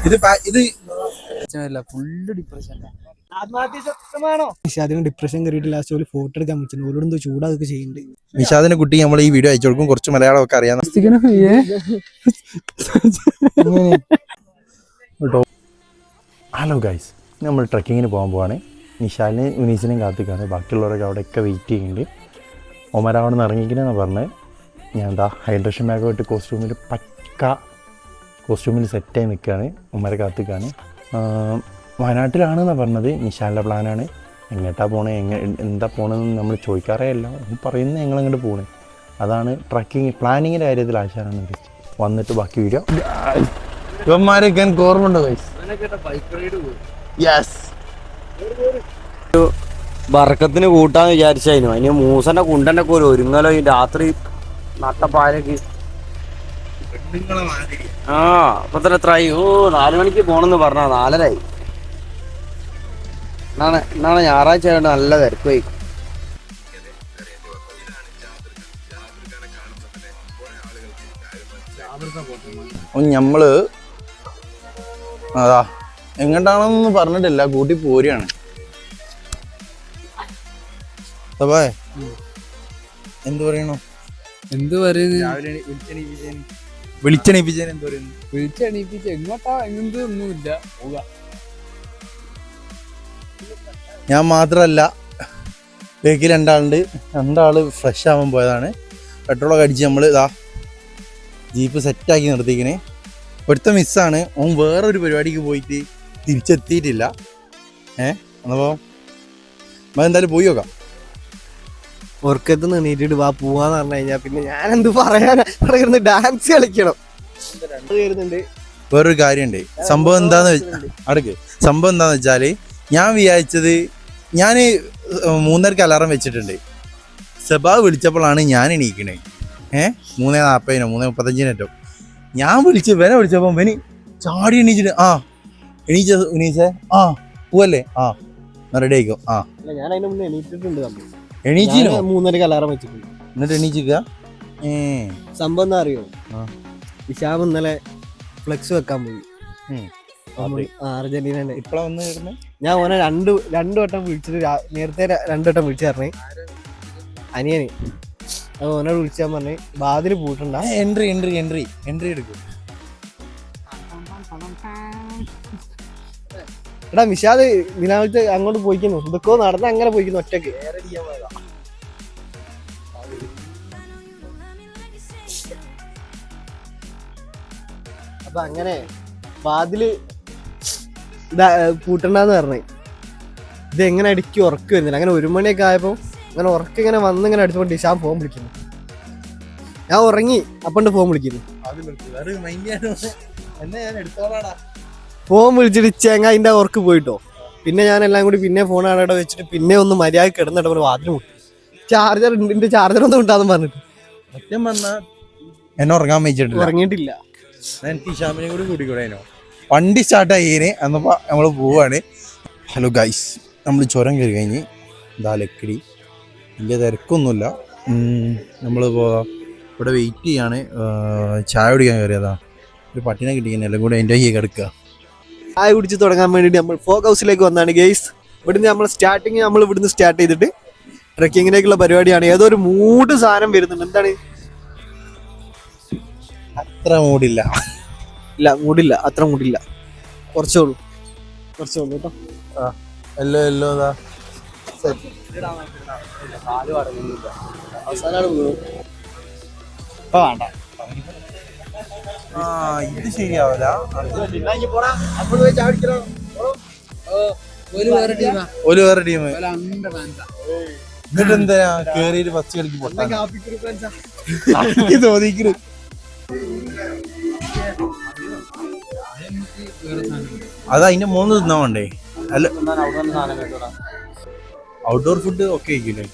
ഇത് ഇത് full depression. നിഷാദിന് depression കയറിയിട്ട് ലാസ്റ്റ് ഒരു ഫോട്ടോ എടുക്കാൻ പറ്റുന്നു. ഓരോടൊന്നും ചൂടാതൊക്കെ ചെയ്യുന്നുണ്ട്. നിഷാദിനെ കുട്ടി നമ്മൾ ഈ വീഡിയോ അയച്ചു കൊടുക്കും. കുറച്ച് മലയാളമൊക്കെ അറിയാം. ഹലോ ഗൈസ്, നമ്മൾ ട്രക്കിങ്ങിന് പോകാൻ പോവാണ്. നിഷാലിനെ ഉനീസിനെയും കാത്തിക്കാണ്. ബാക്കിയുള്ളവരൊക്കെ അവിടെയൊക്കെ വെയിറ്റ് ചെയ്യുന്നുണ്ട്. ഒമര അവിടെ നിന്ന് ഇറങ്ങിക്കണെന്ന് പറഞ്ഞ് ഞാൻ എന്താ ഹൈഡ്രേഷൻ ബാഗ് ഇട്ട് കോസ്റ്റ്യൂമിൽ സെറ്റായി നിൽക്കുകയാണ്. ഒമര കാത്തിക്കാണ്. വയനാട്ടിലാണെന്നാണ് പറഞ്ഞത്. നിഷാലിൻ്റെ പ്ലാനാണ്. എങ്ങോട്ടാണ് പോണേ, എന്താ പോകണമെന്ന് നമ്മൾ ചോദിക്കാറേ അല്ല. പറയുന്നത് ഞങ്ങളങ്ങോട്ട് പോകണേ. അതാണ് ട്രക്കിങ് പ്ലാനിങ്ങിൻ്റെ കാര്യത്തിൽ ആശാനാണ്. വന്നിട്ട് ബാക്കി വീഡിയോ ഇവന്മാരൊക്കെ എനിക്ക് ഓർമ്മയുണ്ടോ ഗൈസ്? യെസ്, ബർക്കത്തിന് കൂട്ടാന്ന് വിചാരിച്ചായിരുന്നു. അതിന് മൂസന്റെ കുണ്ടന്റെ ഒക്കെ ഒരു ഒരുങ്ങലോ ഈ രാത്രി നട്ടപ്പാലക്ക്. ആ അപ്പൊ തന്നെ എത്രയായി? 4 മണിക്ക് പോണെന്ന് പറഞ്ഞ 4:30. എന്നാണ് ഞായറാഴ്ച ആയതുകൊണ്ട് നല്ല തിരക്കുപോയി. നമ്മള് അതാ എങ്ങോട്ടാണെന്നൊന്നും പറഞ്ഞിട്ടില്ല, കൂട്ടി പോരുകയാണ്. എന്ത് പറയണോ? എന്ത് പറയുന്നത്? വിളിച്ചെണീപ്പിച്ചേന് എന്ത് പറയുന്നു? വിളിച്ചെണീപ്പിച്ച് എങ്ങോട്ടാ എങ്ങനത്തെ ഒന്നുമില്ല. ഞാൻ മാത്രമല്ല, ബേക്കിൽ രണ്ടാള് ഫ്രഷ് ആവാൻ പോയതാണ്. പെട്രോളൊക്കെ അടിച്ച് നമ്മൾ ഇതാ ജീപ്പ് സെറ്റാക്കി നിർത്തിക്കണേ. ഒരുത്ത മിസ്സാണ്. ഓൻ വേറൊരു പരിപാടിക്ക് പോയിട്ട് തിരിച്ചെത്തിയിട്ടില്ല. എന്നപ്പോൾ എന്തായാലും പോയി നോക്കാം. ഉറക്കത്ത് നീട്ടിട്ട് വാ പോവാന്ന് പറഞ്ഞു കഴിഞ്ഞാൽ പിന്നെ ഞാൻ എന്ത് പറയാനാ? ഡാൻസ് കളിക്കണം. വേറൊരു കാര്യമുണ്ട്. സംഭവം എന്താന്ന് വെച്ചാല് ഞാൻ വിചാരിച്ചത്, ഞാൻ 3:30 അലാറം വെച്ചിട്ടുണ്ട്. സബാ വിളിച്ചപ്പോഴാണ് ഞാൻ എണീക്കണേ. 3:40 3:35 ഞാൻ വിളിച്ചപ്പോൾ ഇവന് ചാടി എണീച്ചിട്ട് എണീച്ചേ പോവല്ലേ റെഡി ആയിക്കോ. ഞാൻ അതിന് മുന്നേ എണീറ്റിട്ടുണ്ട്. എണീച്ചിനോ? 3:30 അലാറം വെച്ചിട്ടുണ്ട്. എന്നിട്ട് എണീച്ചിക്ക. സംഭവം എന്താ അറിയോ? ഇഷാബ് ഇന്നലെ ഫ്ലെക്സ് വെക്കാൻ പോയി അർജന്റീനന്റെ. ഇപ്പഴാ വന്ന് കേറുന്നേ? ഞാൻ ഓനെ രണ്ടു വട്ടം വിളിച്ചിട്ട് നേരത്തെ 2 വട്ടം വിളിച്ചു പറഞ്ഞേ അനിയന്. അത് ഓനോട് വിളിച്ചാൽ പറഞ്ഞ് വാതില് പൂട്ടണ്ട, എൻട്രി എടുക്കും. എടാ നിഷാദ് ദിനാമത്തെ അങ്ങോട്ട് പോയിക്കുന്നു. ഇതൊക്കെ നടന്ന് അങ്ങനെ പോയിക്കുന്നു ഒറ്റക്ക്. അപ്പൊ അങ്ങനെ വാതില് പൂട്ടണ്ടെന്ന് പറഞ്ഞേ. ഇത് എങ്ങനെ അടിക്ക് ഉറക്ക് വരുന്നില്ല. അങ്ങനെ 1 മണിയൊക്കെ ആയപ്പോ അങ്ങനെ ഉറക്കം ഇങ്ങനെ വന്ന് ഇങ്ങനെ അടിച്ചപ്പോ ഡിഷാൻ ഫോൺ വിളിക്കുന്നു. ഞാൻ ഉറങ്ങി, അപ്പണ്ട് ഫോൺ വിളിക്കുന്നു. ഫോൺ വിളിച്ചിട്ട് ചേങ്ങ അതിന്റെ ഉറക്ക് പോയിട്ടോ. പിന്നെ ഞാൻ എല്ലാം കൂടി പിന്നെ ഫോൺ അവിടെ വെച്ചിട്ട് പിന്നെ ഒന്ന് മര്യാദ കിടന്നിട്ട് വാതിൽ മുട്ടി. ചാർജർ ഒന്നും കിട്ടാന്ന് പറഞ്ഞിട്ട് എന്നെ ഉറങ്ങിയിട്ടില്ല. എനിക്ക് ഇഷാമിനെ കൂടി കൂട്ടിക്കൂടാനോ? വണ്ടി സ്റ്റാർട്ടായിന് എന്നപ്പോ നമ്മള് പോവാണ്. ഹലോ ഗൈസ്, നമ്മൾ ചുരം കയറി കഴിഞ്ഞ് ലക്കിടി. വലിയ തിരക്കൊന്നുമില്ല. നമ്മളിപ്പോൾ ഇവിടെ വെയിറ്റ് ചെയ്യാണ്. ചായ കുടിക്കാൻ കയറിയതാ. ഒരു പട്ടിനെ കിട്ടിക്കാൻ എല്ലാം കൂടെ എൻ്റെ കിടക്കുക. ചായ കുടിച്ച് തുടങ്ങാൻ വേണ്ടിയിട്ട് നമ്മൾ ഫോഗ് ഹൗസിലേക്ക് വന്നതാണ് ഗൈസ്. ഇവിടുന്ന് നമ്മൾ ഇവിടുന്ന് സ്റ്റാർട്ട് ചെയ്തിട്ട് ട്രക്കിങ്ങിലേക്കുള്ള പരിപാടിയാണ്. ഏതോ ഒരു മൂഡ് സാധനം വരുന്നുണ്ട്. എന്താണ്? അത്ര മൂടില്ല. അത്ര മൂടില്ല. കുറച്ചോളൂ കേട്ടോ. എല്ലോ ഇത് ശരിയാവില്ല. ഒരു വേറെ ടീം എന്നിട്ട് എന്താ കേറിയിട്ട് ഫസ്റ്റ് കളിക്ക് തോന്നിക്കുന്നു. അത് അതിന്റെ 3 തിന്നാൻ വേണ്ടേ? അല്ല, ഔട്ട്ഡോർ ഫുഡ് ഒക്കെ ആയിരിക്കില്ലേ?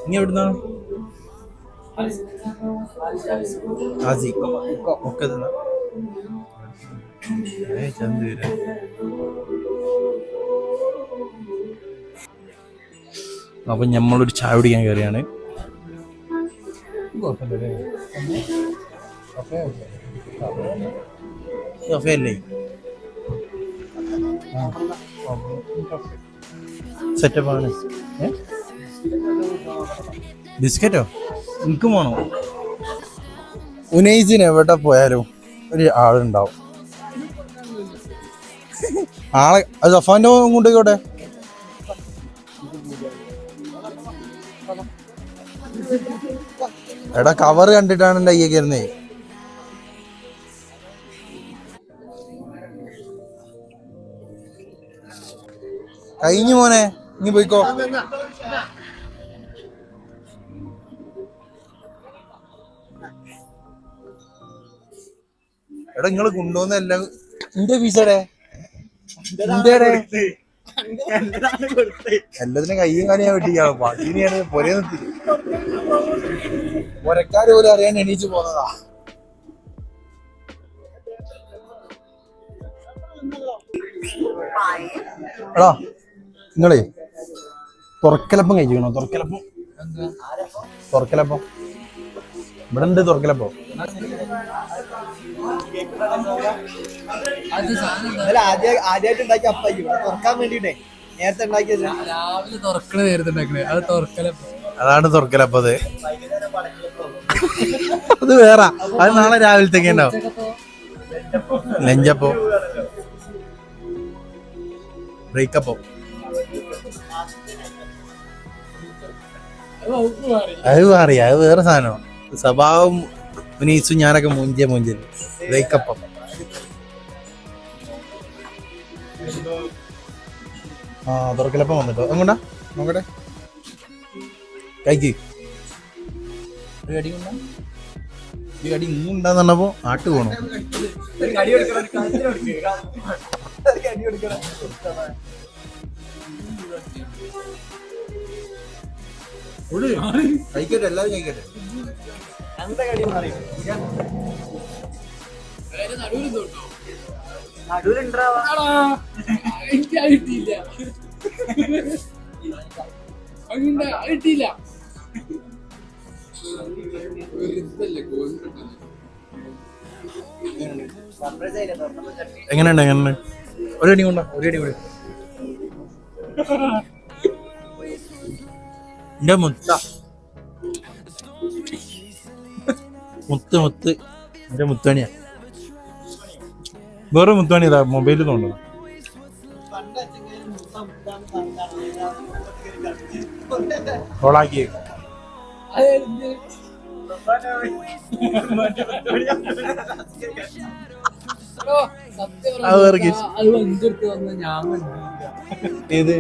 നീ എവിടുന്നാ? ഒക്കെ തിന്നാ. അപ്പൊ നമ്മളൊരു ചായ കുടിക്കാൻ കയറിയാണ്. കഫേ അല്ലേ? സെറ്റപ്പാണ്. ബിസ്ക്കറ്റോ? എനിക്കും വേണോ? ഉനൈസിന് എവിടെ പോയാലും ഒരു ആളുണ്ടാവും. ആളെ അത് സഫാന്റെ കൊണ്ടോട്ടെ. എടാ കവർ കണ്ടിട്ടാണ് എൻ്റെ അയ്യ കയറുന്നേ. കഴിഞ്ഞു മോനെ, നീ പോയിക്കോ. എടാ നിങ്ങള് കൊണ്ടുപോകുന്ന എല്ലാം എന്റെ പീസടെ എല്ലാത്തിനും കയ്യും കാലും ഞാൻ വെട്ടിക്കാണ്. പാട്ടീനെയാണ് പൊരേ നിർത്തി ഒരക്കാര് പോലും അറിയാൻ എണീച്ചു പോന്നതാ. എടാ നിങ്ങളേ തുറക്കലപ്പം കഴിക്കണോ? തുറക്കലപ്പം ഇവിടെ ഉണ്ട്. തുറക്കലപ്പം ആദ്യമായിട്ട് ഉണ്ടാക്കിയ അപ്പം തുറക്കാൻ വേണ്ടിട്ടേ നേരത്തെ ഉണ്ടാക്കിയത്. രാവിലെ തുറക്കണ നേരത്തെ ഉണ്ടാക്കണേ അത് തുറക്കലപ്പം. അതാണ് തുറക്കലപ്പം. അത് വേറെ. അത് നാളെ രാവിലത്തേക്ക് ഉണ്ടാവും. ലഞ്ചപ്പോ ബ്രേക്കപ്പോ അത് മാറി. അത് വേറെ സാധനം. സ്വഭാവം ഉനീസും ഞാനൊക്കെ മൂഞ്ചൽ ബ്രേക്കപ്പം. ആ തുറക്കലപ്പം വന്നിട്ടോ. എങ്ങോട്ടാ നോക്കട്ടെ. കഴിക്ക്. ഒരു കടി കൊണ്ടാ ഈ കടി ഇന്നും ഉണ്ടാന്ന് പറഞ്ഞപ്പോ ആട്ട് പോണു. കഴിക്കട്ടെ, എല്ലാവരും കഴിക്കട്ടെ. കിട്ടിയില്ല. എങ്ങനെയുണ്ട്? ഒരു അടി കൊണ്ട കൂടി എന്റെ മുത്ത് എന്റെ മുത്താണിയാ. വേറെ മുത്താണി ഇതാ മൊബൈലിൽ തോന്നുന്നു. ഓളാക്കി ഏത്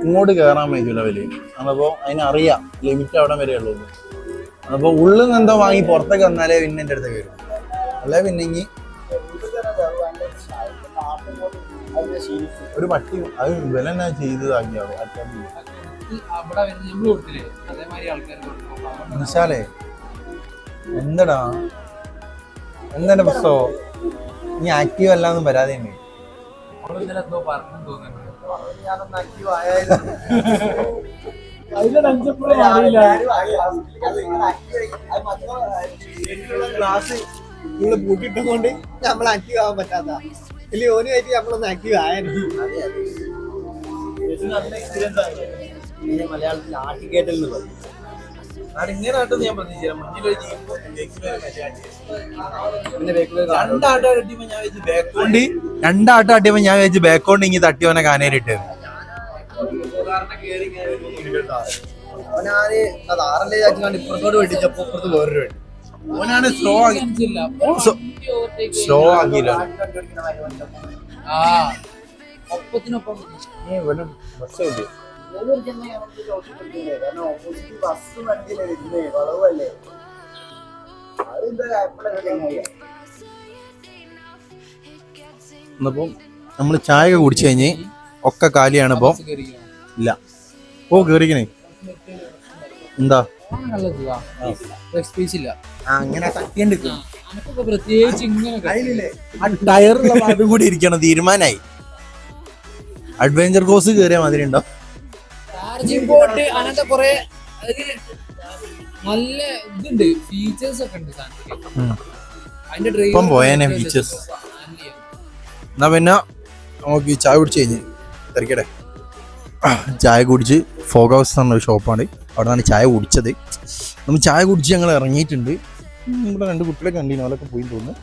ഇങ്ങോട്ട് കയറാൻ പറ്റൂല വലിയ. അതപ്പോ അതിനറിയാം ലിമിറ്റ് അവിടെ വരെ ഉള്ളൂ. അപ്പൊ ഉള്ളിൽ നിന്ന് എന്തോ വാങ്ങി പുറത്തേക്ക് വന്നാലേ പിന്നെ എൻ്റെ അടുത്തേക്ക് വരും. അല്ലെ പിന്നെ ഇനി ഒരു പട്ടി അത് വില എന്നാ ചെയ്തതാക്കിയാവും. നിശാലേ എന്തടാ എന്തെന്റെ പുസ്തകോ? നീ ആക്റ്റീവ് അല്ലാന്നും പരാതി തന്നെ. ക്ലാസ് നിങ്ങൾ പൂട്ടിട്ടുകൊണ്ട് നമ്മൾ ആക്റ്റീവ് ആവാൻ പറ്റാത്ത ഇല്ല. ഓനുമായിട്ട് നമ്മളൊന്ന് ആക്റ്റീവ് ആയാലും മലയാളത്തിൽ ആട്ടിക്കേറ്റൽ എന്ന് പറയും. ഇങ്ങനെ ഞാൻ പ്രതീക്ഷിച്ചില്ല. രണ്ടാട്ടം അടിയപ്പോ ഞാൻ വെച്ച് ബാക്കോണ്ട് ഇങ്ങി തട്ടിയോനെ കാനേരിട്ട് ഇപ്പുറത്തോട് വെട്ടിച്ചപ്പോ ഇപ്പുറത്ത് വേറൊരു വെട്ടി. ഓനാണ് സ്ലോ ആക്കിയില്ല. ഒപ്പത്തിനൊപ്പം എന്നപ്പം നമ്മള് ചായ കുടിച്ചു കഴിഞ്ഞ് ഒക്കെ കാലിയാണ് ഇപ്പൊ. ഇല്ല ഓ കേറിക്കണേ എന്താ അങ്ങനെ പ്രത്യേകിച്ച് ഇങ്ങനെ ടയറുള്ള ഭാഗം കൂടി ഇരിക്കണം. തീരുമാനായി. അഡ്വഞ്ചർ കോഴ്സ് കയറിയ മാതിരി ഉണ്ടോ? ചാർജിങ് പോർട്ട് അങ്ങനത്തെ കുറെ നല്ല ഇതുണ്ട്, ഫീച്ചേഴ്സ് ഒക്കെ ഉണ്ട് സാധനത്തിൽ. അതിന്റെ ഇപ്പം പോയേനെ ഫീച്ചേഴ്സ്. എന്നാ പിന്നെ നമുക്ക് ചായ കുടിച്ച് കഴിഞ്ഞ് തിരക്കട്ടെ. ചായ കുടിച്ച് ഫോഗ് ഹൗസ് എന്ന ഒരു ഷോപ്പാണ്, അവിടെ നിന്നാണ് ചായ കുടിച്ചത്. നമ്മൾ ചായ കുടിച്ച് ഞങ്ങൾ ഇറങ്ങിയിട്ടുണ്ട്. ഇവിടെ 2 കുട്ടികളെ കണ്ടിന്, അവരൊക്കെ പോയി തോന്നുന്നു.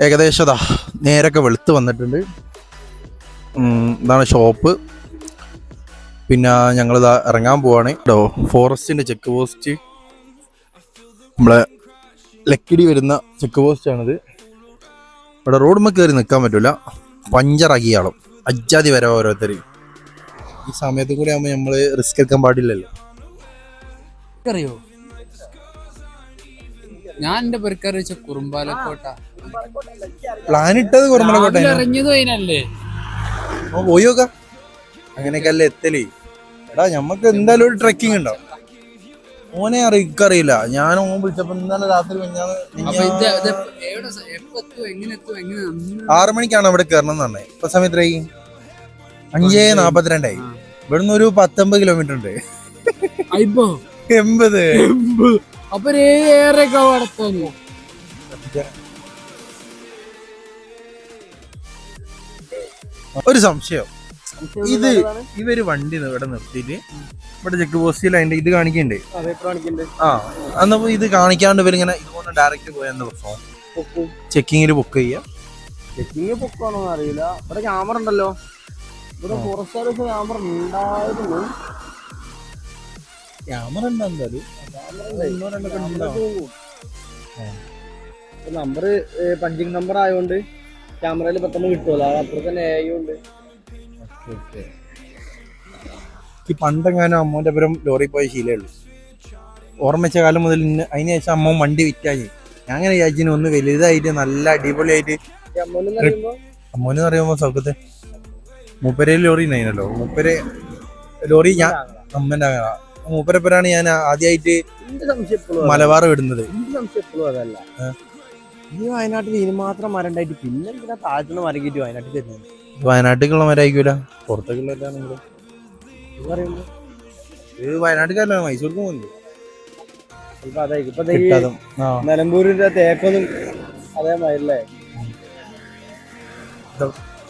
ഏകദേശം അതാ നേരൊക്കെ വെളുത്ത് വന്നിട്ടുണ്ട്. ഇതാണ് ഷോപ്പ്. പിന്നെ ഞങ്ങളിതാ ഇറങ്ങാൻ പോവാണ്. ഫോറസ്റ്റിൻ്റെ ചെക്ക് പോസ്റ്റ്, നമ്മളെ ലക്കിടി വരുന്ന ചെക്ക് പോസ്റ്റാണിത്. ഇവിടെ റോഡുമ്മ കയറി നിൽക്കാൻ പറ്റില്ല, പഞ്ചറാക്കിയാളും അജ്ജാതി വരെ ഓരോരുത്തർ. ഈ സമയത്ത് കൂടി ആകുമ്പോൾ നമ്മൾ റിസ്ക് എടുക്കാൻ പാടില്ലല്ലോ. അറിയോ, ഞാൻ എന്റെ പെരക്കാർ വെച്ച കുറുമ്പാലക്കോട്ട പ്ലാൻ ഇട്ടത് കുറുമ്പലക്കോട്ട ഇറങ്ങിയത് അതിനല്ലേ. പോയോക്ക അങ്ങനെയൊക്കെ അല്ലേ എത്തലേ. എടാ ഞമ്മക്ക് എന്തായാലും ഒരു ട്രെക്കിംഗ് ഉണ്ടാവും. ഓനെ അറിയില്ല, ഞാൻ ഓൻ വിളിച്ചപ്പോ ഇന്നലെ രാത്രി 6 മണിക്കാണ് ഇവിടെ കയറണം എന്ന് പറഞ്ഞത്. ഇപ്പൊ സമയത്ത് 5:42 ഇവിടുന്ന് ഒരു 19 കിലോമീറ്റർ ഉണ്ട്. 80 അപ്പൊ ഏറെയൊക്കെ നടത്താനോ. ഒരു സംശയം, ഇത് ഇവര് വണ്ടി ഇവിടെ നിർത്തിയിട്ട് ഇവിടെ ചെക്ക് പോസ്റ്റിൽ അതിന്റെ ഇത് കാണിക്കണ്ടേ? ആ, എന്നപ്പോ ഇത് കാണിക്കാണ്ട് ഇവരിങ്ങനെ ഇതുകൊണ്ട് ഡയറക്റ്റ് പോയെന്ന പ്രശ്നം. ചെക്കിങ്ങിൽ ബുക്ക് ചെയ്യാം. ചെക്കിങ് പൊക്കാണോ അറിയില്ല. ഇവിടെ ക്യാമറ ഉണ്ടല്ലോ, ഇവിടെ ഫോറസ്റ്റ് ക്യാമറ ഉണ്ടായിരുന്നു. ക്യാമറ ഉണ്ടോ എന്തായാലും, നമ്പർ പഞ്ചിങ് നമ്പർ ആയതുകൊണ്ട് ക്യാമറയിൽ പെട്ടെന്ന് കിട്ടുമല്ലോ, അപ്പുറത്ത് തന്നെ ആയതുകൊണ്ട്. ഈ പണ്ടെങ്ങാനും അമ്മോന്റെ പുരം ലോറി പോയ ശീലമുള്ളൂ. ഓർമ്മിച്ച കാലം മുതൽ അതിന് ശേഷം അമ്മ വണ്ടി വിറ്റാഞ്ഞ് ഞാൻ അങ്ങനെ വിചാരിച്ചിന് ഒന്ന് വലുതായിട്ട് നല്ല അടിപൊളിയായിട്ട്. അമ്മോന്ന് പറയുമ്പോ സൗഖ്യത്തെ മൂപ്പരയിൽ ലോറി ഉണ്ടായിരുന്നല്ലോ, മൂപ്പര് ലോറി ഞാൻ അമ്മന്റെ മൂപ്പരപ്പരാണ് ഞാൻ ആദ്യമായിട്ട് മലബാർ വിടുന്നത്. അതല്ല, ഈ വയനാട്ടിൽ ഇതിന് മാത്രം മരം ഉണ്ടായിട്ട് പിന്നെ എന്തിനാ താഴ്ത്തുന്ന മരം കയറ്റി വയനാട്ടിൽ തരുന്നത്? വയനാട്ടിലുള്ള മരമായിരിക്കൂല, പുറത്തേക്കുള്ളതാണെങ്കിലും. ഇത് വയനാട്ടിൽ മൈസൂർക്ക് പോകുന്നു. നിലമ്പൂരിന്റെ തേക്കൊന്നും അതേമാതിരില്ലേ.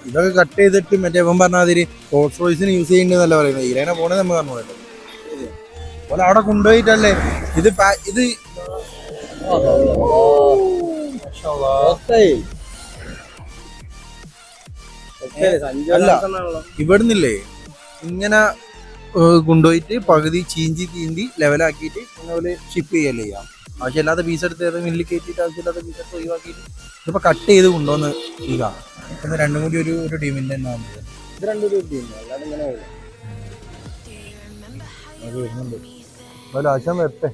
ഇതൊക്കെ കട്ട് ചെയ്തിട്ട് മറ്റേ ഇവൻ പറഞ്ഞ മാതിരി റോൾസ് റോയ്സിന് യൂസ് ചെയ്യുന്നതല്ല പറയുന്നത്. ഇരേനെ പോണേ നമ്മൾ പറഞ്ഞല്ലോ പോലെ അവിടെ കൊണ്ടുപോയിട്ടല്ലേ ഇത് ഇത് അല്ല ഇവിടുന്നില്ലേ ഇങ്ങനെ കൊണ്ടുപോയിട്ട് പകുതി ചീന്തി ലെവലാക്കിയിട്ട് ഇങ്ങനെ ഷിപ്പ് ചെയ്യല്ലേ ചെയ്യാം. ആവശ്യമില്ലാത്ത പീസ് എടുത്ത് മില്ലിൽ കയറ്റിയിട്ട് ആവശ്യമില്ലാത്ത പീസ് എടുത്ത് ഒഴിവാക്കിയിട്ട് ഇതിപ്പോ കട്ട് ചെയ്ത് കൊണ്ടുവന്ന് ഈ കാണാം. രണ്ടും കൂടി ഒരു ടീമിന്റെ തന്നെ ആവുന്നത്. ഇത് രണ്ടും ഒരു ടീം, അല്ലാതെ ഇങ്ങനെ വരുന്നുണ്ട്. ആശം വരട്ടെ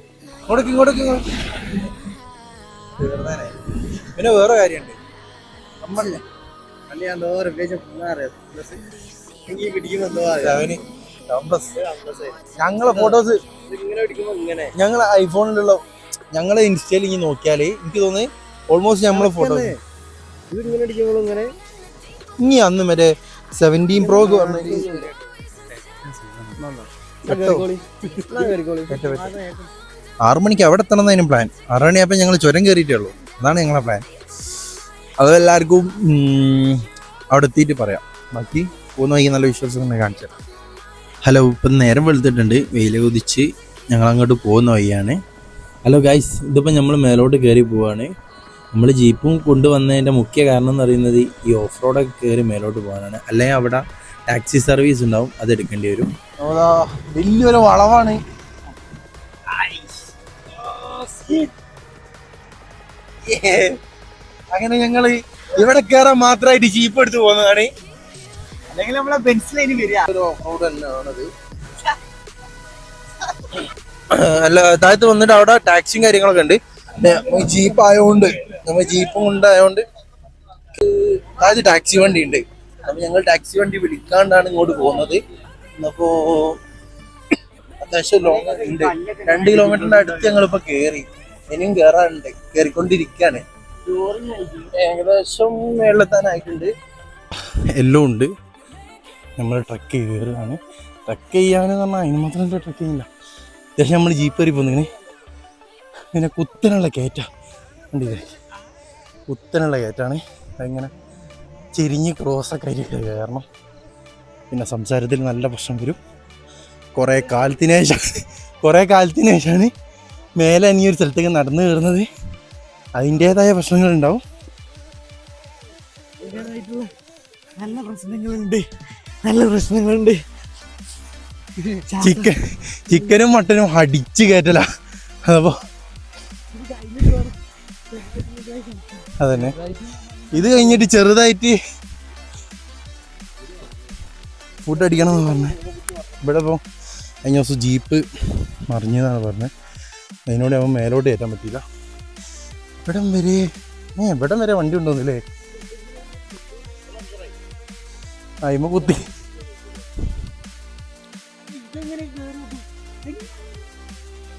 ഇങ്ങോട്ടേക്ക്. പിന്നെ വേറെ കാര്യമുണ്ട്, നമ്മളല്ലേ ഞങ്ങളെ ഫോട്ടോസ് ഞങ്ങളെ ഐഫോണിലുള്ള ഞങ്ങളെ ഇൻസ്റ്റയിൽ ഇങ്ങനെ നോക്കിയാല് എനിക്ക് തോന്നുന്നു ഓൾമോസ്റ്റ് നമ്മളെ ഫോട്ടോസ് ഇനി അന്ന് മറ്റേ 17 Pro പറഞ്ഞ 6 മണിക്ക് അവിടെ എത്തണം എന്നതിനും പ്ലാൻ. 6 മണിയായപ്പോൾ ഞങ്ങൾ ചുരം കയറിയിട്ടേ ഉള്ളൂ. അതാണ് ഞങ്ങളെ പ്ലാൻ. അതെല്ലാവർക്കും അവിടെ എത്തിയിട്ട് പറയാം. ബാക്കി പോകുന്ന വൈകി നല്ല വിശ്വാസം തന്നെ കാണിച്ചു തരാം. ഹലോ, ഇപ്പം നേരം വെളുത്തിട്ടുണ്ട്, വെയിൽ കുതിച്ച് ഞങ്ങൾ അങ്ങോട്ട് പോകുന്ന വഴിയാണ്. ഹലോ ഗൈസ്, ഇതിപ്പോൾ നമ്മൾ മേലോട്ട് കയറി പോവാണ്. നമ്മൾ ജീപ്പും കൊണ്ടുവന്നതിൻ്റെ മുഖ്യ കാരണം എന്ന് പറയുന്നത് ഈ ഓഫ് റോഡൊക്കെ കയറി മേലോട്ട് പോകാനാണ്. അല്ലെങ്കിൽ അവിടെ ടാക്സി സർവീസ് ഉണ്ടാവും, അത് എടുക്കേണ്ടി വരും. വലിയൊരു വളവാണ്. അങ്ങനെ ഞങ്ങൾ ഇവിടെ കയറാൻ മാത്രമായിട്ട് ജീപ്പ് എടുത്ത് പോകുന്നതാണ്. അല്ലെങ്കിൽ നമ്മളെ ബെൻസിലൈന് വരിക. ഓഫ് റോഡ് തന്നെയാണത്. അല്ല, താഴത്ത് വന്നിട്ട് അവിടെ ടാക്സിയും കാര്യങ്ങളൊക്കെ ഉണ്ട്. ജീപ്പ് ആയതുകൊണ്ട് നമ്മൾ ജീപ്പും കൊണ്ടായതുകൊണ്ട് താഴത്ത് ടാക്സി വണ്ടി ഉണ്ട്. അപ്പൊ ഞങ്ങൾ ടാക്സി വണ്ടി വിളിക്കാണ്ടാണ് ഇങ്ങോട്ട് പോകുന്നത്. അപ്പോ അത്യാവശ്യം ലോങ് ഉണ്ട്. 2 കിലോമീറ്ററിന്റെ അടുത്ത് ഞങ്ങളിപ്പോ കേറി, ഇനിയും കേറാനുണ്ട്, കേറിക്കൊണ്ടിരിക്കാണ്. ഏകദേശം മേളെത്താനായിട്ടുണ്ട്. എല്ലാം ഉണ്ട്. നമ്മൾ ട്രക്ക് കയറുകയാണ്. ട്രക്ക് ചെയ്യാമെന്ന് പറഞ്ഞാൽ അതിന് മാത്രം ട്രക്ക് ചെയ്യില്ല. അത്യാവശ്യം നമ്മൾ ജീപ്പ് കയറി പോന്നിങ്ങനെ പിന്നെ കുത്തനുള്ള കയറ്റ കണ്ടില്ലേ, കുത്തനുള്ള കയറ്റാണ്. അതിങ്ങനെ ചെരിഞ്ഞ് ക്രോസൊക്കെ ആയിട്ട് കയറണം. പിന്നെ സംസാരത്തിൽ നല്ല പ്രശ്നം വരും. കുറേ കാലത്തിന് ശേഷമാണ് മേലെ ഈ ഒരു സ്ഥലത്തേക്ക് നടന്നു കയറുന്നത്. അതിൻ്റേതായ പ്രശ്നങ്ങളുണ്ടാവും. നല്ല പ്രശ്നങ്ങളുണ്ട്. ചിക്കനും മട്ടനും അടിച്ച് കയറ്റല. അതപ്പോ അതന്നെ ഇത് കഴിഞ്ഞിട്ട് ചെറുതായിട്ട് ഫുഡ് അടിക്കണം എന്ന് പറഞ്ഞത്. ഇവിടെ ഇപ്പോൾ കഴിഞ്ഞ ദിവസം ജീപ്പ് മറിഞ്ഞതാണ് പറഞ്ഞത്. അതിനോട് അവൻ മേലോട്ട് കയറ്റാൻ പറ്റിയില്ല. ഇവിടം വരെ വണ്ടി ഉണ്ടോന്നില്ലേ? അയിമ കുത്തി.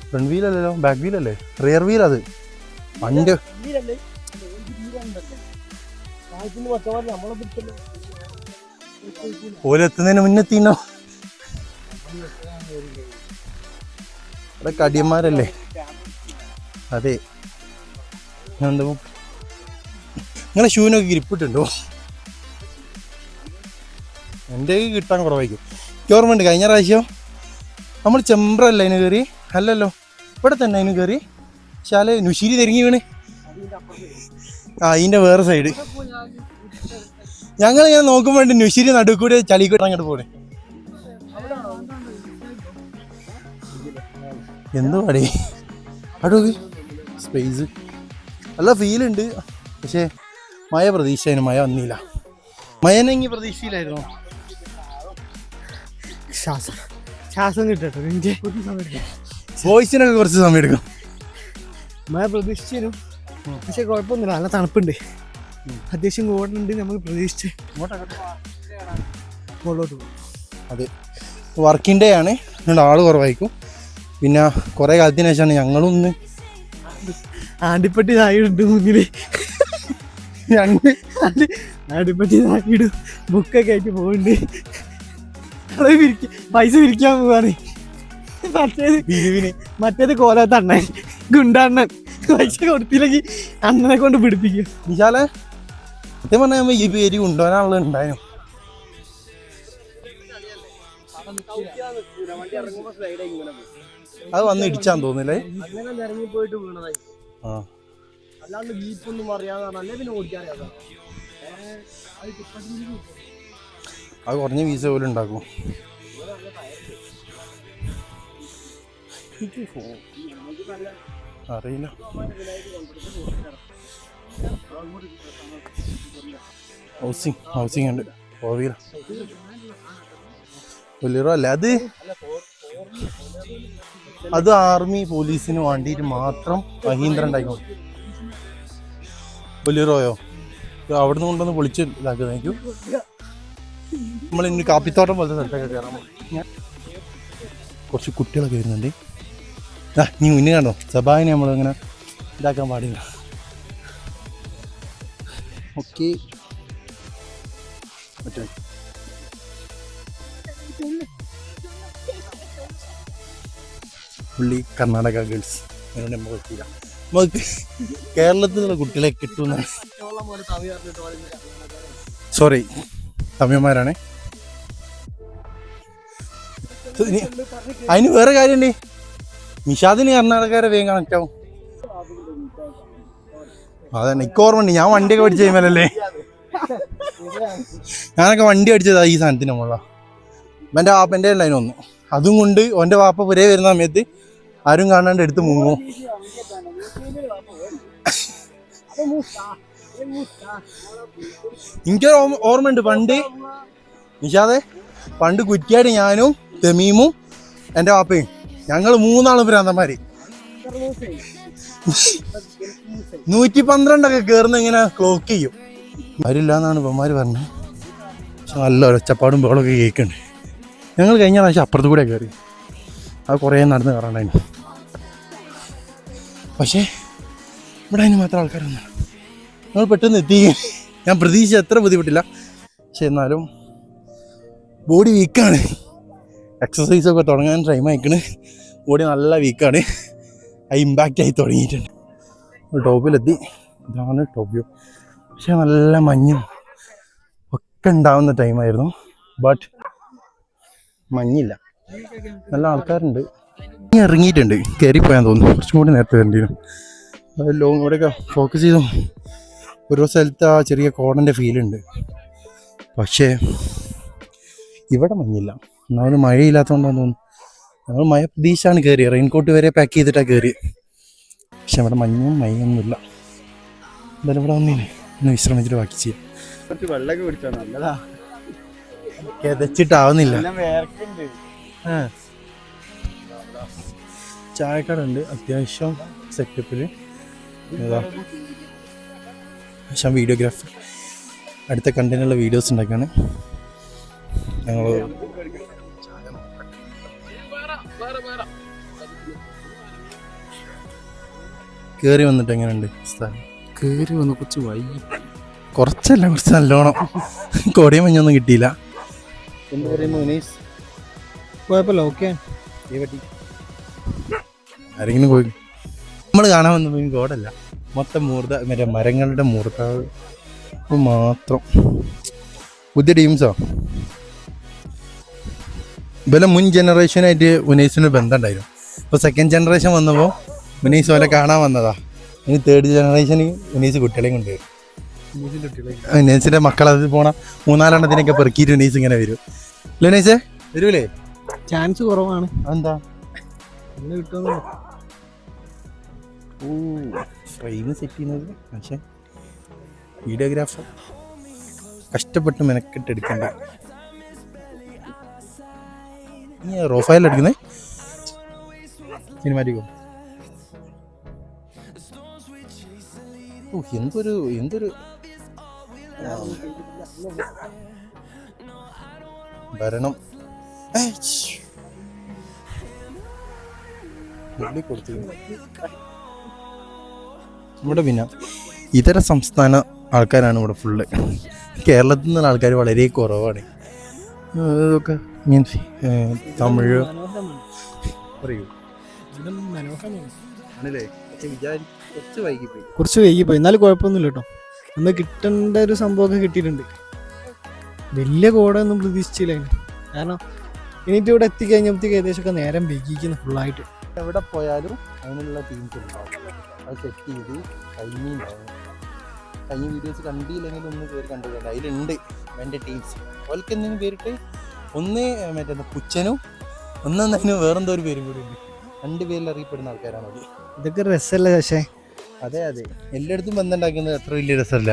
ഫ്രണ്ട് വീലല്ലോ, ബാക്ക് വീലല്ലേ, റിയർ വീൽ. അത് വണ്ടി ഓലെത്തുന്നതിന് മുന്നെത്തിന്നോ. ഇവിടെ കടിയന്മാരല്ലേ. അതെ, എന്താ നിങ്ങളെ ഷൂവിനൊക്കെ ഗ്രിപ്പിട്ടുണ്ടോ? എൻ്റെ കിട്ടാൻ കുറവായിരിക്കും. ഗവൺമെൻറ് കഴിഞ്ഞ പ്രാവശ്യം നമ്മൾ ചെമ്പ്രല്ല അതിന് കയറി. അല്ലല്ലോ, ഇവിടെ തന്നെ അതിന് കയറി. ശാല നുശിരി തെരങ്ങി വീണ്. അതിൻ്റെ വേറെ സൈഡ് ഞങ്ങൾ ഇങ്ങനെ നോക്കുമ്പോൾ നുശിരി നടുക്കൂടെ ചളിക്കൂടെ അങ്ങോട്ട് പോണേ. എന്തോ അടേ അടോ സ്പേസ് നല്ല ഫീലുണ്ട്. പക്ഷേ മഴ പ്രതീക്ഷയായിരുന്നു, മഴ വന്നില്ല. മഴനെങ്കിൽ പ്രതീക്ഷയിലായിരുന്നു. ശ്വാസം കിട്ടട്ടോ. വോയിസിനൊക്കെ കുറച്ച് സമയം എടുക്കും. മഴ പ്രതീക്ഷിച്ചിരുന്നു, പക്ഷെ കുഴപ്പമൊന്നുമില്ല. നല്ല തണുപ്പുണ്ട്, അത്യാവശ്യം കോടുന്നുണ്ട്. നമ്മൾ പ്രതീക്ഷിച്ച് മുകളിലോട്ട് പോകും. അതെ, വർക്കിംഗ് ഡേ ആണ്, അതുകൊണ്ട് ആൾ കുറവായിരിക്കും. പിന്നെ കുറേ കാലത്തിന് ശേഷമാണ് ഞങ്ങളൊന്ന് ആണ്ടിപ്പട്ടി നായിടുണ്ട് മുന്നിൽ. ആണ്ടിപ്പട്ടി നായിടും ബുക്കൊക്കെ ആയിട്ട് പോകുന്നുണ്ട്. പൈസ പിരിക്കാൻ പോവാണ്. മറ്റേത് കോലത്ത് അണ്ണൻ, ഗുണ്ടണ്ണൻ. പൈസ കൊടുത്തില്ലെങ്കിൽ അണ്ണനെ കൊണ്ട് പിടിപ്പിക്കും. വിശാലെ സത്യം പറഞ്ഞാൽ ഈ പേര് കൊണ്ടുപോകാനുള്ള ഉണ്ടായിരുന്നു. അത് വന്ന് ഇടിച്ചാന്ന് തോന്നില്ലേ? ഇറങ്ങിപ്പോയിട്ട് വീണതായി. ആ, അല്ലാണ്ട് ജീപ്പൊന്നും അറിയാതെ പിന്നെ ഓടിക്കാറിയാതെ. അത് കുറഞ്ഞ വീസ പോലും ഉണ്ടാക്കും. അറിയില്ല. ഹൗസിംഗ് ഉണ്ട്. ഓവിയില ബൊലേറോ അല്ല അത്. അത് ആർമി പോലീസിന് വേണ്ടിയിട്ട് മാത്രം മഹീന്ദ്ര ഉണ്ടായിക്കോ. ബൊലേറോയോ അവിടെ നിന്ന് കൊണ്ടൊന്ന് പൊളിച്ച് ഇതാക്കുന്നതായിരിക്കും. നമ്മൾ ഇനി കാപ്പിത്തോട്ടം പോലത്തെ സ്ഥലത്തൊക്കെ കയറാൻ കുറച്ച് കുട്ടികളൊക്കെ വരുന്നുണ്ട്. നീ മുന്നേ കാണോ സബാഹിനെ നമ്മളിങ്ങനെ ഇതാക്കാൻ പാടില്ല. ഓക്കെ, പുള്ളി കർണാടക ഗേൾസ്. അതിനോട് നമുക്ക് പറ്റില്ല. നമുക്ക് കേരളത്തിലുള്ള കുട്ടികളെ കിട്ടുന്ന സോറി തമിഴന്മാരാണ്. അതിന് വേറെ കാര്യമുണ്ട്, നിഷാദിന് കർണാടകക്കാരെ വേഗം കണക്ട് ആവും. അതന്നെ എനിക്ക് ഓർമ്മ ഉണ്ട്. ഞാൻ വണ്ടിയൊക്കെ പഠിച്ചു കഴിയുമ്പോഴല്ലേ, ഞാനൊക്കെ വണ്ടി അടിച്ചതാ ഈ സാധനത്തിന് നമ്മളാ. എൻ്റെ വാപ്പൻ്റെ ഉണ്ടായിരുന്നു ഒന്ന്. അതും കൊണ്ട് ഓൻ്റെ വാപ്പ പുരേ വരുന്ന സമയത്ത് ആരും കാണാണ്ട് എടുത്ത് മുങ്ങും. എനിക്കൊരു ഓർമ്മയുണ്ട് പണ്ട് നിഷാദെ, പണ്ട് കുറ്റിയാടി ഞാനും തെമീമും എൻ്റെ വാപ്പയും ഞങ്ങൾ മൂന്നാളും ഭ്രാന്തന്മാര് 112 കയറുന്ന ഇങ്ങനെ ക്ലോക്ക് ചെയ്യും. ആരില്ലാന്നാണ് ഇവന്മാര് പറഞ്ഞത്. പക്ഷെ നല്ല ഒച്ചപ്പാടും ബഹളമൊക്കെ കേൾക്കുന്നുണ്ട്. ഞങ്ങൾ കഴിഞ്ഞ പ്രാവശ്യം അപ്പുറത്ത് കൂടെ കയറി. അത് കുറേ നടന്ന് കയറാണ്ടായിരുന്നു. പക്ഷേ ഇവിടെ അതിന് മാത്രം ആൾക്കാരൊന്നും ഞങ്ങൾ പെട്ടെന്ന് എത്തി. ഞാൻ പ്രതീക്ഷിച്ച അത്ര ബുദ്ധിമുട്ടില്ല. പക്ഷെ എന്നാലും ബോഡി വീക്കാണ്. എക്സസൈസൊക്കെ തുടങ്ങാൻ ടൈം ആയിക്കണ്. ബോഡി നല്ല വീക്കാണ്. അത് ഇമ്പാക്റ്റ് ആയി തുടങ്ങിയിട്ടുണ്ട്. ടോപ്പിലെത്തി. ഇതാണ് ടോപ്പ് വ്യൂ. പക്ഷെ നല്ല മഞ്ഞും ഒക്കെ ഉണ്ടാവുന്ന ടൈമായിരുന്നു. ബട്ട് മഞ്ഞില്ല, നല്ല ആൾക്കാരുണ്ട്. ഇനി ഇറങ്ങിയിട്ടുണ്ട്, കയറിപ്പോയാൻ തോന്നുന്നു. കുറച്ചും കൂടി നേരത്തെ വരേണ്ടിയിരുന്നു. ലോങ് ഇവിടെയൊക്കെ ഫോക്കസ് ചെയ്തു. ഓരോ സ്ഥലത്ത് ആ ചെറിയ കോടൻ്റെ ഫീലുണ്ട്. പക്ഷേ ഇവിടെ മഞ്ഞില്ല. ഒന്നാമത് മഴയില്ലാത്തതുകൊണ്ടാന്ന് തോന്നുന്നു. ഞങ്ങൾ മഴ പ്രതീക്ഷയാണ് കയറിയത്. റെയിൻകോട്ട് വരെ പാക്ക് ചെയ്തിട്ടാണ് കയറിയത്. പക്ഷെ ഇവിടെ മഞ്ഞൊന്നുമില്ല. എന്തായാലും ഇവിടെ വന്നില്ലേ, ഒന്ന് വിശ്രമിച്ചിട്ട് ബാക്കി ചെയ്യാം. കുറച്ച് വെള്ളമൊക്കെ കുടിച്ചോ, നല്ലതാ. കിതച്ചിട്ടാവുന്നില്ല. ചായക്കടയുണ്ട് അത്യാവശ്യം സെറ്റപ്പിൽ. പക്ഷെ വീഡിയോഗ്രാഫർ അടുത്ത കണ്ടന്റുള്ള വീഡിയോസ് ഉണ്ടാക്കുകയാണ് ഞങ്ങൾ. കയറി വന്നിട്ട് എങ്ങനെയുണ്ട് സ്ഥലം? കയറി വന്ന് കുറച്ച് വൈകി, കുറച്ചല്ല, കുറച്ച് നല്ലോണം. കോടയും മഞ്ഞൊന്നും കിട്ടിയില്ല. എന്ത് പറയുന്നു മുനീസ്? കുഴപ്പമില്ല, ഓക്കെ. ആരെങ്കിലും പോയി നമ്മൾ കാണാൻ വന്ന കോടല്ല, മൊത്തം മറ്റേ മരങ്ങളുടെ മൂർത്താവ് മാത്രം. പുതിയ ടീംസോ ഇവരെ മുൻ ജനറേഷനായിട്ട് മുനീസിന് ബന്ധം ഉണ്ടായിരുന്നു. ഇപ്പോൾ സെക്കൻഡ് ജനറേഷൻ വന്നപ്പോൾ മുനീസ് പോലെ കാണാൻ വന്നതാ. ഇനി തേർഡ് ജനറേഷന് മുനീസ് കുട്ടികളെയും കൊണ്ടുവരും. മുനീസിൻ്റെ മക്കളത് പോണ 3-4 പെറുക്കിയിട്ട് മുനീസ് ഇങ്ങനെ വരും. മുനീസേ വരൂലേ? ചാൻസ് കുറവാണ്. എന്താ കിട്ടുമെന്ന് ഫ്രെയിം സെറ്റ് ചെയ്യുന്നത്? പക്ഷേ വീഡിയോഗ്രാഫർ കഷ്ടപ്പെട്ട് മെനക്കെട്ട് എടുക്കണ്ട. നീ റോഫായിൽ എടുക്കുന്നേ? സിനിമാറ്റിക്കോ? എന്തൊരു ഭരണം ഇവിടെ. പിന്നെ ഇതര സംസ്ഥാന ആൾക്കാരാണ് ഇവിടെ ഫുള്ള്. കേരളത്തിൽ നിന്നുള്ള ആൾക്കാർ വളരെ കുറവാണ്. ഇതൊക്കെ മീൻസ് തമിഴ് പറയൂ ആണല്ലേ? കുറച്ച് വൈകിപ്പോയി, എന്നാലും കുഴപ്പമൊന്നുമില്ല കേട്ടോ. നമ്മൾ കിട്ടേണ്ട ഒരു സംഭവമൊക്കെ കിട്ടിയിട്ടുണ്ട്. വലിയ കോടൊന്നും പ്രതീക്ഷിച്ചില്ല. കാരണം ഇനിയിപ്പോൾ ഇവിടെ എത്തിക്കഴിഞ്ഞപ്പോഴത്തേക്ക് ഏകദേശമൊക്കെ നേരം വൈകിക്കുന്നു ഫുള്ളായിട്ട്. എവിടെ പോയാലും അതിനുള്ള ടീംസ് ഉണ്ടാവും. അത് സെറ്റ് ചെയ്ത് കഴിഞ്ഞ വീഡിയോസ് കണ്ടില്ലെങ്കിൽ ഒന്ന് കയറി കണ്ടിട്ടുണ്ട്. അതിലുണ്ട് എൻ്റെ ടീംസ്. അവർക്ക് എന്തെങ്കിലും പേരിട്ട് ഒന്ന് മറ്റേ പുച്ചനും ഒന്നെന്തായാലും വേറെന്തോ ഒരു പേരും കൂടി ഉണ്ട്. 2 പേരിൽ അറിയപ്പെടുന്ന ആൾക്കാരാണ് അവർ. ഇതൊക്കെ രസമല്ല പക്ഷേ. അതെ എല്ലായിടത്തും ബന്ധം ഉണ്ടാക്കുന്നത് അത്ര വലിയ രസമല്ല.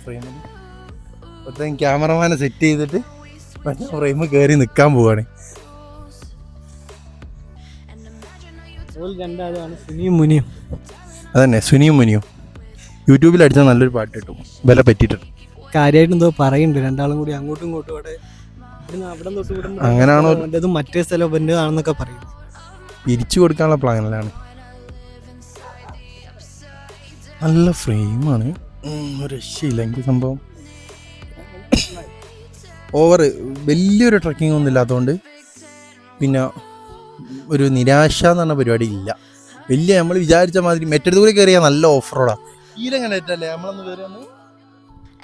ഫ്രെയിമിൽ ക്യാമറമാനെ സെറ്റ് ചെയ്തിട്ട് ഫ്രെയിമിൽ കയറി നിൽക്കാൻ പോവാണ്. അതന്നെ സുനിയും മുനിയും യൂട്യൂബിൽ അടിച്ചാൽ നല്ലൊരു പാട്ട് കിട്ടും. വില പറ്റിയിട്ടുണ്ട്. കാര്യമായിട്ട് എന്തോ പറയുന്നുണ്ട്. രണ്ടാളും കൂടി അങ്ങോട്ടും ഇങ്ങോട്ടും അവിടെ അങ്ങനെയാണോ? മറ്റേ സ്ഥലം ആണെന്നൊക്കെ പറയും. പിരിച്ചു കൊടുക്കാനുള്ള പ്ലാനിലാണ്. നല്ല ഫ്രെയിമാണ്, ഒരു രക്ഷയില്ല. എനിക്ക് സംഭവം ഓവർ വലിയൊരു ട്രക്കിംഗ് ഒന്നും ഇല്ലാത്തതുകൊണ്ട് പിന്നെ ഒരു നിരാശ എന്ന് പറഞ്ഞ പരിപാടി ഇല്ല. വലിയ നമ്മൾ വിചാരിച്ച മാതിരി മറ്റൊരു കൂടി കയറിയാൽ നല്ല ഓഫ് റോഡാണ്. ഈലെങ്ങനെ ഏറ്റല്ലേ നമ്മളന്ന് കയറി വന്ന്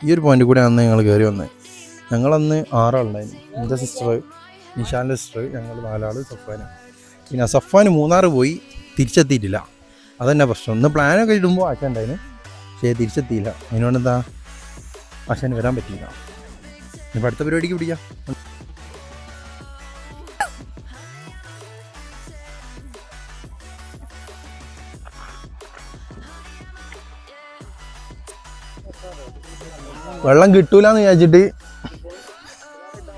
ഈ ഒരു പോയിന്റ് കൂടെ അന്ന് ഞങ്ങൾ കയറി വന്നത്. ഞങ്ങളന്ന് 6 ആളുണ്ടായിരുന്നു. എൻ്റെ സിസ്റ്റർ, നിഷാൻ്റെ സിസ്റ്റർ, ഞങ്ങൾ 4 ആൾ, സഫാന്. പിന്നെ സഫാന് 3 പോയി, തിരിച്ചെത്തിയിട്ടില്ല. അതന്നെ പ്രശ്നം. ഒന്ന് പ്ലാനൊക്കെ ഇടുമ്പോൾ ആശ ഉണ്ടായിരുന്നു, പക്ഷേ തിരിച്ചെത്തിയില്ല. അതിനോട് എന്താ ആശാന് വരാൻ പറ്റിയില്ല. ഇപ്പം അടുത്ത പരിപാടിക്ക് പിടിക്കാം. വെള്ളം കിട്ടൂലെന്ന് വിചാരിച്ചിട്ട്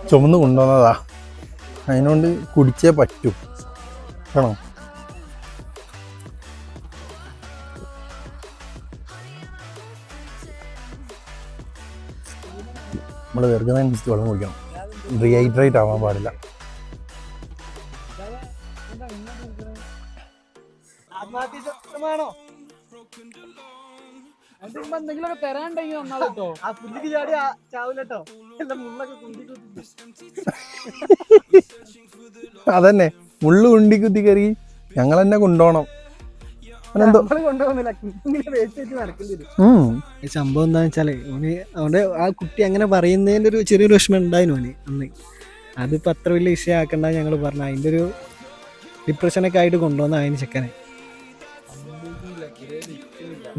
ചുമന്ന് കൊണ്ടുവന്നതാ. അതിനോണ്ട് കുടിച്ചേ പറ്റൂ. ആണോ? നമ്മൾ വെറുതെ വെള്ളം കുടിക്കണം. റീഹൈഡ്രേറ്റ് ആവാൻ പാടില്ല. എന്തെങ്കിലുമൊക്കെ തരാണ്ടെങ്കിൽ വന്നാലോ. ആ പുല്ലിക്ക് ചാടി ചാവില്ലട്ടോ, എല്ലാം മുള്ളൊക്കെ കുന്തി കുത്തി. അതന്നെ മുള്ളു കുണ്ടി കുത്തി കയറി ഞങ്ങൾ തന്നെ കൊണ്ടുപോകണം. എന്തോ കൊണ്ടുപോകുന്നില്ല, നടക്കേണ്ടി വരും. സംഭവം എന്താന്ന് വെച്ചാലേ അവന്റെ ആ കുട്ടി അങ്ങനെ പറയുന്നതിന്റെ ഒരു ചെറിയൊരു വിഷമം ഉണ്ടായിരുന്നു അവന് അന്ന്. അതിപ്പോ അത്ര വലിയ വിഷയമാക്കണ്ട ഞങ്ങൾ പറഞ്ഞു. അതിന്റെ ഒരു ഡിപ്രഷനൊക്കെ ആയിട്ട് കൊണ്ടുവന്ന അതിന് ചെക്കനെ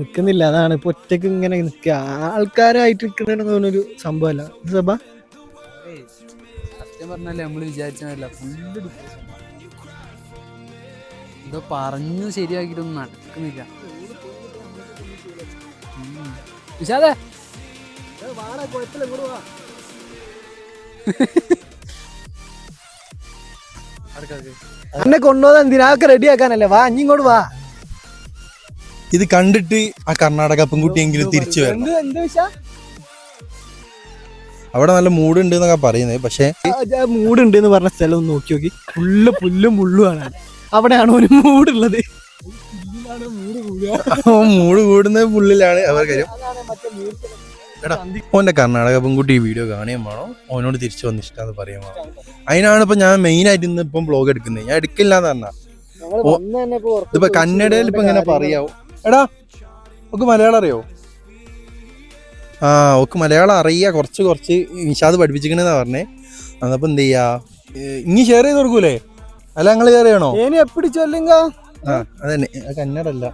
നിക്കുന്നില്ല. അതാണ് ഇപ്പൊ ഒറ്റക്ക് ഇങ്ങനെ നിക്കുക, ആൾക്കാരായിട്ട് നിക്കുന്നതിനൊരു സംഭവമല്ല സഭ. സത്യം പറഞ്ഞാലേ നമ്മള് വിചാരിച്ചതല്ല, ഫുള്ള് ഡിപ്രഷൻ. ഇതോ പറഞ്ഞു ശരിയാക്കിയിട്ടൊന്നും നടക്കുന്നില്ല. വിശാദേ എന്നെ കൊണ്ടുപോകാൻ എന്തിനാ, അതൊക്കെ റെഡി ആക്കാനല്ലേ. വാ ഇങ്ങോട്ട് വാ. ഇത് കണ്ടിട്ട് ആ കർണാടക പെൺകുട്ടിയെങ്കിലും തിരിച്ചു വരണം. എന്ത് വിഷ അവിടെ നല്ല മൂഡ് ഉണ്ട് എന്നൊക്കെ പറയുന്നത്. പക്ഷെ മൂഡ് ഉണ്ട് എന്ന് പറഞ്ഞ സ്ഥലം ഒന്ന് നോക്കി നോക്കി, ഫുള്ള് പുല്ലും മുള്ളുമാണ്. അവിടെയാണ് ഒരു മൂടുള്ളത്. മൂഡ് കൂടുന്ന പുള്ളിലാണ് അവർ കാര്യം. എടാ ഓന്റെ കർണാടക പെൺകുട്ടി ഈ വീഡിയോ കാണുകയും വേണം, ഓനോട് തിരിച്ചു വന്ന് ഇഷ്ടമെന്ന് പറയാൻ വേണം. അതിനാണ് ഇപ്പൊ ഞാൻ മെയിൻ ആയിട്ട് ഇന്ന് ഇപ്പം ബ്ലോഗ് എടുക്കുന്നത്. ഞാൻ എടുക്കില്ല എന്ന് പറഞ്ഞാ ഇതിപ്പോ കന്നഡയിൽ ഇപ്പൊ ഇങ്ങനെ പറയാവും. എടാ ഓക്ക് മലയാളം അറിയോ? ആ ഓക്ക് മലയാളം അറിയാ, കുറച്ച് നിഷാദ് പഠിപ്പിച്ചിക്കണെന്നാ പറഞ്ഞേ. അതപ്പോ എന്ത് ചെയ്യാ, ഇനി ഷെയർ ചെയ്ത് കൊടുക്കൂലേ? അല്ല ഞങ്ങള് ഷെയർ ചെയ്യണോ? എപ്പിടി ചൊല്ലുങ്ക. ആ അതന്നെ, കന്നഡല്ല.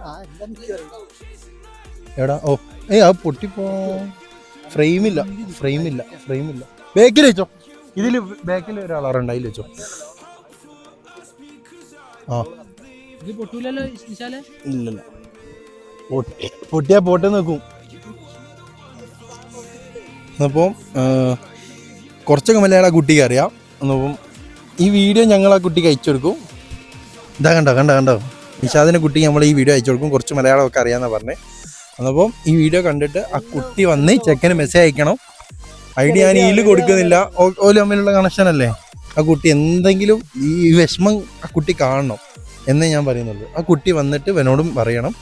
എടാ ഓ അത് പൊട്ടിപ്പോ ഫ്രെയിമില്ല. ബാക്കിൽ വെച്ചോ, ഇതില് ബാക്കിൽ ഒരാളുണ്ട്, അതിൽ വെച്ചോ. ആ ഇത് പൊട്ടൂലല്ലോ വിശാലേ. ഇല്ലല്ല, പൊട്ടിയാ പോട്ടെ നോക്കും. അപ്പം കുറച്ചൊക്കെ മലയാളം ആ കുട്ടിക്ക് അറിയാം. എന്നപ്പം ഈ വീഡിയോ ഞങ്ങൾ ആ കുട്ടിക്ക് അയച്ചു കൊടുക്കും. ഇതാ കണ്ടോ നിഷാദിന്റെ കുട്ടിക്ക് നമ്മൾ ഈ വീഡിയോ അയച്ചു കൊടുക്കും. കുറച്ച് മലയാളമൊക്കെ അറിയാമെന്നാ പറഞ്ഞത്. എന്നപ്പം ഈ വീഡിയോ കണ്ടിട്ട് ആ കുട്ടി വന്ന് ചെക്കന് മെസ്സേജ് അയക്കണം. ഐഡിയ ഞാൻ ഇതിൽ കൊടുക്കുന്നില്ല, ഓല് തമ്മിലുള്ള കണക്ഷൻ അല്ലേ. ആ കുട്ടി എന്തെങ്കിലും ഈ വിഷമം ആ കുട്ടി കാണണം എന്നേ ഞാൻ പറയുന്നുള്ളൂ. ആ കുട്ടി വന്നിട്ട് എന്നോടും പറയണം.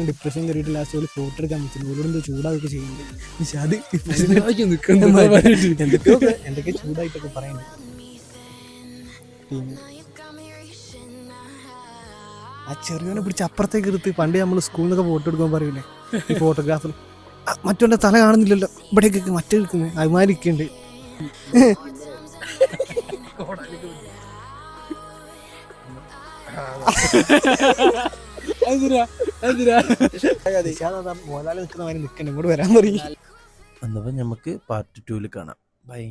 ഡിപ്രഷൻ കയറിയിട്ട് ലാസ്റ്റ് പോലെ ഫോട്ടോ എടുക്കാൻ പറ്റുന്നു. ഓരോട് ചൂടാതൊക്കെ ചെയ്യുന്നുണ്ട്. എന്തൊക്കെ ചൂടായിട്ടൊക്കെ പറയുന്നുണ്ട്. ആ ചെറിയോനെ പിടിച്ച് അപ്പുറത്തേക്ക് എടുത്ത്, പണ്ട് നമ്മൾ സ്കൂളിൽ നിന്നൊക്കെ ഫോട്ടോ എടുക്കാൻ പറയൂലേ ഈ ഫോട്ടോഗ്രാഫർ, മറ്റോന്റെ തല കാണുന്നില്ലല്ലോ, ഇവിടേക്ക് മറ്റേ എടുക്കുന്നത് അഭിമാനിക്കുന്നുണ്ട്. മോലാല് നിൽക്കുന്ന മാതിരി നിൽക്കണ്ട, ഇങ്ങോട്ട് വരാൻ പറയും. എന്നപ്പോൾ നമുക്ക് പാർട്ട് 2 കാണാം. ബൈ.